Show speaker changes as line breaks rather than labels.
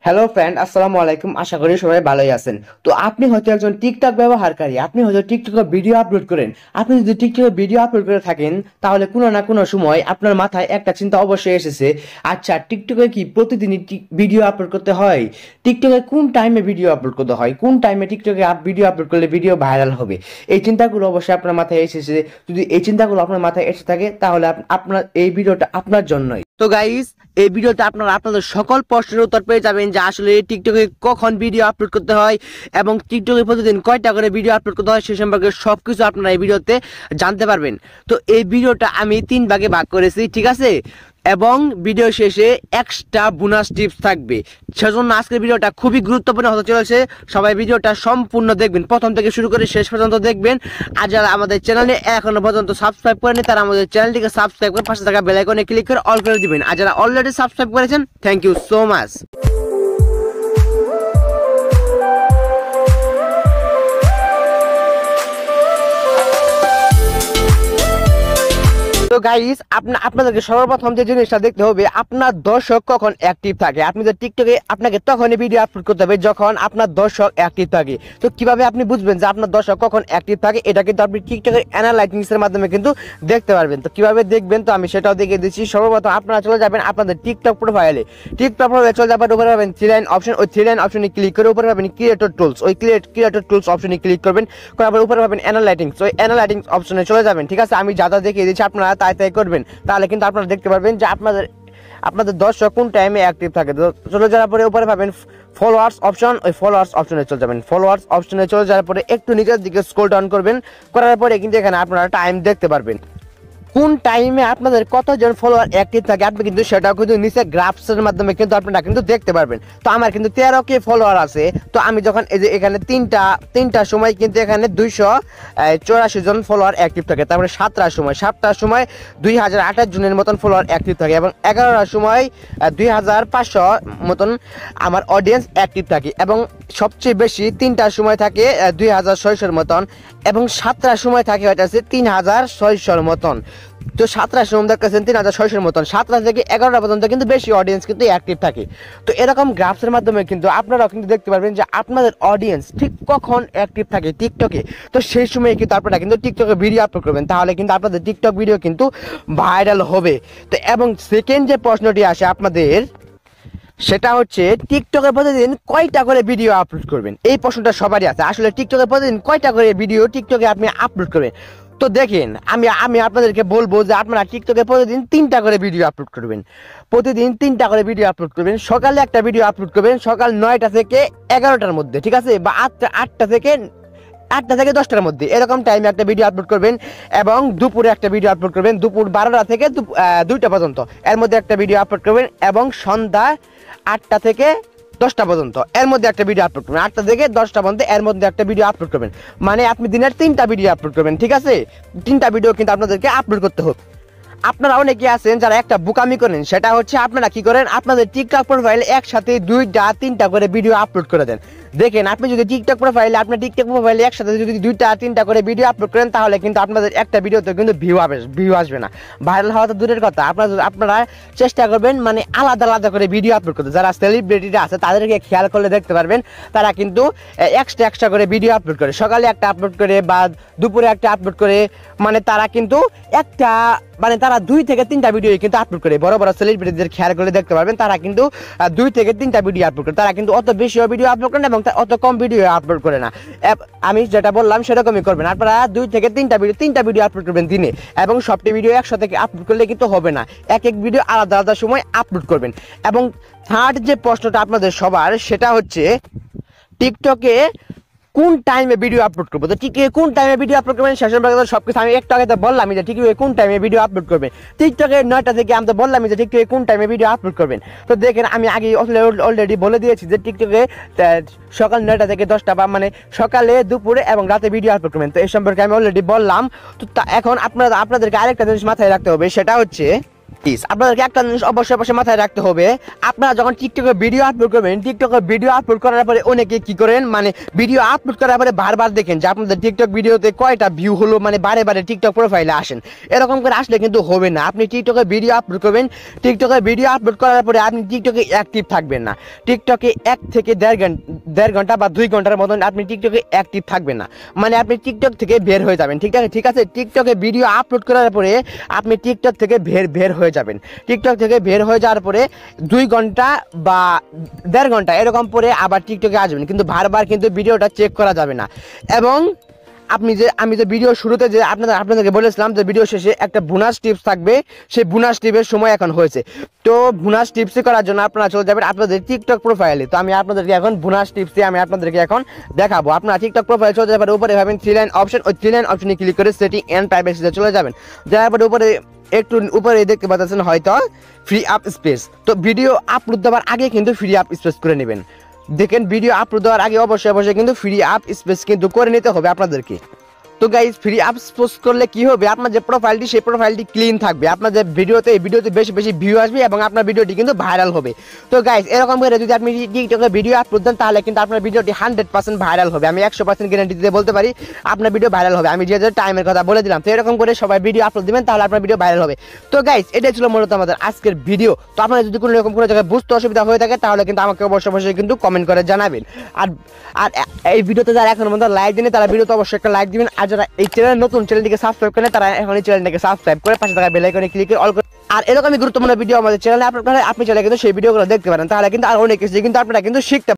Hello friend, আসসালামু আলাইকুম। আশা করি সবাই ভালোই আছেন। তো আপনি হয়তো একজন টিকটক ব্যবহারকারী, আপনি হয়তো টিকটকে ভিডিও আপলোড করেন। আপনি যদি টিকটকে ভিডিও আপলোড করে থাকেন, তাহলে কোনো না কোনো সময় আপনার মাথায় একটা চিন্তা অবশ্যই এসেছে, আচ্ছা টিকটকে কি প্রতিদিনই ভিডিও আপলোড করতে হয়? টিকটকে কোন টাইমে ভিডিও আপলোড করতে হয়? কোন টাইমে টিকটকে ভিডিও আপলোড করলে ভিডিও ভাইরাল হবে? এই চিন্তাগুলো অবশ্যই আপনার মাথায় এসেছে। যদি এই চিন্তাগুলো আপনার মাথায় এসে থাকে, তাহলে আপনার এই ভিডিওটা আপনার জন্যই। তো গাইস, এই ভিডিওতে আপনারা আপনাদের সকল প্রশ্নের উত্তর পেয়ে যাবেন যে আসলে টিকটকে কখন ভিডিও আপলোড করতে হয় এবং টিকটকে প্রতিদিন কয়টা করে ভিডিও আপলোড করতে হয় সে সম্পর্কে সবকিছু আপনারা এই ভিডিওতে জানতে পারবেন। তো এই ভিডিওটা আমি 3 ভাগে ভাগ করেছি, ঠিক আছে? এবং ভিডিও শেষে এক্সট্রা বোনাস টিপস থাকবে। সেজন্য আজকের ভিডিওটা খুবই গুরুত্বপূর্ণ হতে চলেছে। সবাই ভিডিওটা সম্পূর্ণ দেখবেন, প্রথম থেকে শুরু করে শেষ পর্যন্ত দেখবেন। আর যারা আমাদের চ্যানেলে এখনো পর্যন্ত সাবস্ক্রাইব করেনি তারা আমাদের চ্যানেলটিকে সাবস্ক্রাইব করে পাশে থাকা বেল আইকনে ক্লিক করে অল করে দিবেন। আর যারা অলরেডি সাবস্ক্রাইব করেছেন, থ্যাংক ইউ সো মাচ। তো গাইস, আপনাদেরকে সর্বপ্রথম যে জিনিসটা দেখতে হবে, আপনার দর্শক কখন অ্যাক্টিভ থাকে। আপনি যে টিকটকে আপনাকে তখনই ভিডিও আপলোড করতে হবে যখন আপনার দর্শক অ্যাক্টিভ থাকে। তো কিভাবে আপনি বুঝবেন যে আপনার দর্শক কখন অ্যাক্টিভ থাকে? এটা কিন্তু আপনি টিকটকের অ্যানালাইটিক্স এর মাধ্যমে কিন্তু দেখতে পারবেন। তো কিভাবে দেখবেন, তো আমি সেটাও দেখিয়ে দিচ্ছি। সর্বপ্রথম আপনারা চলে যাবেন আপনাদের টিকটক প্রোফাইলে। টিকটক প্রোফাইলে চলে যাবেন, উপরে পাবেন 3 লাইন অপশন। ওই 3 লাইন অপশনে ক্লিক করে উপরে পাবেন ক্রিয়েটর টুলস। ওই ক্রিয়েটর টুলস অপশনে ক্লিক করবেন, করার পর উপরে পাবেন অ্যানালাইটিক্স। ওই অ্যানালাইটিক্স অপশনে চলে যাবেন, ঠিক আছে? আমি যা যা দেখিয়ে দিচ্ছি আপনারা তাই করবেন, তাহলে কিন্তু আপনারা দেখতে পারবেন যে আপনাদের দর্শক কোন টাইমে অ্যাক্টিভ থাকে। তো চলে যাওয়ার পরে উপরে পাবেন ফলোয়ার্স অপশন। ওই ফলোয়ার্স অপশনে চলে যাবেন। ফলোয়ার্স অপশনে চলে যাওয়ার পরে একটু নিচের দিকে স্ক্রল ডাউন করবেন, করার পরে কিন্তু এখানে আপনারা টাইম দেখতে পারবেন, কোন টাইমে আপনাদের কতজন ফলোয়ার অ্যাক্টিভ থাকে। আপনি কিন্তু সেটাও কিন্তু নিচে গ্রাফসের মাধ্যমে কিন্তু আপনারা কিন্তু দেখতে পারবেন। তো আমার কিন্তু 13K ফলোয়ার আছে। তো আমি যখন এই যে এখানে তিনটার সময় কিন্তু এখানে 284 জন ফলোয়ার অ্যাক্টিভ থাকে। তারপরে 7টার সময় 2028 জনের মতন ফলোয়ার অ্যাক্টিভ থাকে এবং 11টার সময় 2500 মতন আমার অডিয়েন্স অ্যাক্টিভ থাকে এবং সবচেয়ে বেশি 3টার সময় থাকে 2600 মতন এবং 7টার সময় থাকে হয়তো 3600 মতন। তো 7টার সময় দেখতেছেন 3600 মতন। 7টা থেকে 11টা পর্যন্ত কিন্তু বেশি অডিয়েন্স কিন্তু অ্যাক্টিভ থাকে। তো এরকম গ্রাফসের মাধ্যমে কিন্তু আপনারাও কিন্তু দেখতে পারবেন যে আপনাদের অডিয়েন্স ঠিক কখন অ্যাক্টিভ থাকে টিকটকে। তো সেই সময় কিন্তু আপনারা কিন্তু টিকটকে ভিডিও আপলোড করবেন, তাহলে কিন্তু আপনাদের টিকটক ভিডিও কিন্তু ভাইরাল হবে। তো এবং সেকেন্ড যে প্রশ্নটি আসে আপনাদের, সেটা হচ্ছে টিকটকে প্রতিদিন কয়টা করে ভিডিও আপলোড করবেন। এই প্রশ্নটা সবারই আছে। আসলে টিকটকে প্রতিদিন কয়টা করে ভিডিও টিকটকে আপনি আপলোড করবেন? তো দেখেন, আমি আপনাদেরকে বলবো যে আপনারা টিকটকে প্রতিদিন 3টা করে ভিডিও আপলোড করবেন। প্রতিদিন 3টা করে ভিডিও আপলোড করবেন। সকালে একটা ভিডিও আপলোড করবেন সকাল 9টা থেকে 11টার মধ্যে, ঠিক আছে? বা 8টা থেকে 10টার মধ্যে, এরকম টাইমে একটা ভিডিও আপলোড করবেন। এবং দুপুরে একটা ভিডিও আপলোড করবেন, দুপুর 12টা থেকে 2টা পর্যন্ত এর মধ্যে একটা ভিডিও আপলোড করবেন। এবং সন্ধ্যা 8টা থেকে 10টা পর্যন্ত এর মধ্যে একটা ভিডিও আপলোড করবেন। 8টা থেকে 10টা পর্যন্ত এর মধ্যে একটা ভিডিও আপলোড করবেন। মানে আপনি দিনের 3টা ভিডিও আপলোড করবেন, ঠিক আছে? 3টা ভিডিও কিন্তু আপনাদেরকে আপলোড করতে হবে। আপনারা অনেকে আছেন যারা একটা বোকামি করেন, সেটা হচ্ছে আপনারা কি করেন, আপনাদের টিকটক প্রোফাইলে একসাথে 2টা 3টা করে ভিডিও আপলোড করে দেন। দেখেন, আপনি যদি টিকটক প্রোফাইলে একসাথে যদি 2টা 3টা করে ভিডিও আপলোড করেন, তাহলে কিন্তু আপনাদের একটা ভিডিওতে কিন্তু ভিউ আসবে না। ভাইরাল হওয়া তো দূরের কথা, আপনারা চেষ্টা করবেন মানে আলাদা আলাদা করে ভিডিও আপলোড করতে। যারা সেলিব্রিটিরা আছে তাদেরকে খেয়াল করলে দেখতে পারবেন তারা কিন্তু এক্সট্রা করে ভিডিও আপলোড করে, সকালে একটা আপলোড করে বা দুপুরে একটা আপলোড করে। মানে তারা কিন্তু তারা 2 থেকে 3টা ভিডিও কিন্তু আপলোড করে। বড় বড় সেলিব্রিটিদের খেয়াল করে দেখতে পারবেন তারা কিন্তু 2 থেকে 3টা ভিডিও আপলোড করে। তারা কিন্তু অত বেশি ভিডিও আপলোড করে না এবং অত কম ভিডিও আপলোড করে না। আমি যেটা বললাম সেরকমই করবেন। আপনারা 2 থেকে 3টা ভিডিও আপলোড করবেন দিনে, এবং সবটি ভিডিও একসাথে আপলোড করলে কিন্তু হবে না। এক ভিডিও আলাদা আলাদা সময় আপলোড করবেন। এবং থার্ড যে প্রশ্নটা আপনাদের সবার, সেটা হচ্ছে টিকটকে কোন টাইমে ভিডিও আপলোড করবো। তো টিকটকে কোন টাইমে ভিডিও আপলোড করবেন সে সম্পর্কে সবকিছু আমি একটু আগে বললাম যে টিকটকে কোন টাইমে ভিডিও আপলোড করবেন। টিকটকে 9টা থেকে আমি তো বললাম যে টিকটকে কোন টাইমে ভিডিও আপলোড করবেন। তো দেখেন, আমি আগে অলরেডি বলে দিয়েছি যে টিকটকে সকাল 9টা থেকে 10টা বা মানে সকালে, দুপুরে এবং রাতে ভিডিও আপলোড করবেন। তো এই সম্পর্কে আমি অলরেডি বললাম। তো এখন আপনাদেরকে আরেকটা জিনিস মাথায় রাখতে হবে, সেটা হচ্ছে আপনাদেরকে একটা জিনিস অবশ্যই অবশ্যই মাথায় রাখতে হবে, আপনারা যখন টিকটকে ভিডিও আপলোড করবেন, টিকটকে ভিডিও আপলোড করার পরে অনেকে কি করেন, মানে ভিডিও আপলোড করার পরে বারবার দেখেন যে আপনাদের টিকটক ভিডিওতে কয়টা ভিউ হলো, মানে বারে বারে টিকটক প্রোফাইলে আসেন। এরকম করে আসলে কিন্তু হবে না। আপনি টিকটকে ভিডিও আপলোড করবেন, টিকটকে ভিডিও আপলোড করার পরে আপনি টিকটকে অ্যাক্টিভ থাকবেন না। টিকটকে 1 থেকে দেড় ঘন্টা বা 2 ঘন্টার মতন আপনি টিকটকে অ্যাক্টিভ থাকবেন না, মানে আপনি টিকটক থেকে বের হয়ে যাবেন। ঠিক আছে, টিকটকে ভিডিও আপলোড করার পরে আপনি টিকটক থেকে বের হয়ে যাবেন। টিকটক থেকে বের হয়ে যাওয়ার পরে 2 ঘন্টা বা 1.5 ঘন্টা এরকম পরে আবার টিকটকে আসবেন, কিন্তু বারবার কিন্তু ভিডিওটা চেক করা যাবে না। এবং আমি যে ভিডিও শুরুতে যে আপনাদেরকে বলেছিলাম যে ভিডিও শেষে একটা বোনাস টিপস থাকবে, সেই বোনাস টিপসের সময় এখন হয়েছে। তো বোনাস টিপসই করার জন্য আপনারা চলে যাবেন আপনাদের টিকটক প্রোফাইলে। তো আমি আপনাদেরকে এখন বোনাস টিপসে আমি আপনাদেরকে এখন দেখাবো। আপনারা টিকটক প্রোফাইলে চলে যাবেন, উপরে ভাবেন 3 লাইন অপশন, ওই 3 লাইন অপশনে ক্লিক করে সেটিং এন্ড প্রাইভেসিতে চলে যাবেন। যাওয়ার পরে উপরে একটু উপরে দেখতে পাচ্ছেন হয়তো ফ্রি আপ স্পেস। তো ভিডিও আপলোড দেওয়ার আগে কিন্তু ফ্রি আপ স্পেস করে নেবেন। দেখেন ভিডিও আপলোড দেওয়ার আগে অবশ্যই কিন্তু ফ্রি আপ স্পেস কিন্তু করে নিতে হবে আপনাদেরকে। তো গাইস, ফ্রি আপস পোস্ট করলে কি হবে, আপনার যে প্রোফাইলটি সেই প্রোফাইলটি ক্লিন থাকবে, আপনার যে ভিডিওতে বেশি বেশি ভিউ আসবে এবং আপনার ভিডিওটি কিন্তু ভাইরাল হবে। তো গাইস, এরকম করে যদি আপনি টিকটকে ভিডিও আপলোড দেন তাহলে কিন্তু আপনার ভিডিওটি 100% ভাইরাল হবে। আমি 100% গ্যারান্টি দিতে বলতে পারি আপনার ভিডিও ভাইরাল হবে। আমি যে টাইমের কথা বলে দিলাম, তো এরকম করে সবাই ভিডিও আপলোড দিবেন, তাহলে আপনার ভিডিও ভাইরাল হবে। তো গাইস, এটাই ছিল মূলত আমাদের আজকের ভিডিও। তো আপনারা যদি কোনো রকম কোনো জায়গায় বুঝতে অসুবিধা হয়ে থাকে তাহলে কিন্তু আমাকে অবশ্যই কিন্তু কমেন্ট করে জানাবেন। আর এই ভিডিওতে যারা এখনো পর্যন্ত লাইক দেন তারা ভিডিওতে অবশ্যই একটা লাইক দিবেন। আর যারা এই চ্যানেল নতুন, চ্যানেলটিকে সাবস্ক্রাইব করেন তারা এখন এই চ্যানেলটাকে সাবস্ক্রাইব করে পাশে থাকা বেল আইকনে ক্লিক করে অল করে। আর এরকমই গুরুত্বপূর্ণ ভিডিও আমাদের চ্যানেলে আপনি চাইলে কিন্তু সেই ভিডিওগুলো দেখতে পারেন, তাহলে কিন্তু আর অনেক কিছু কিন্তু আপনারা কিন্তু শিখতে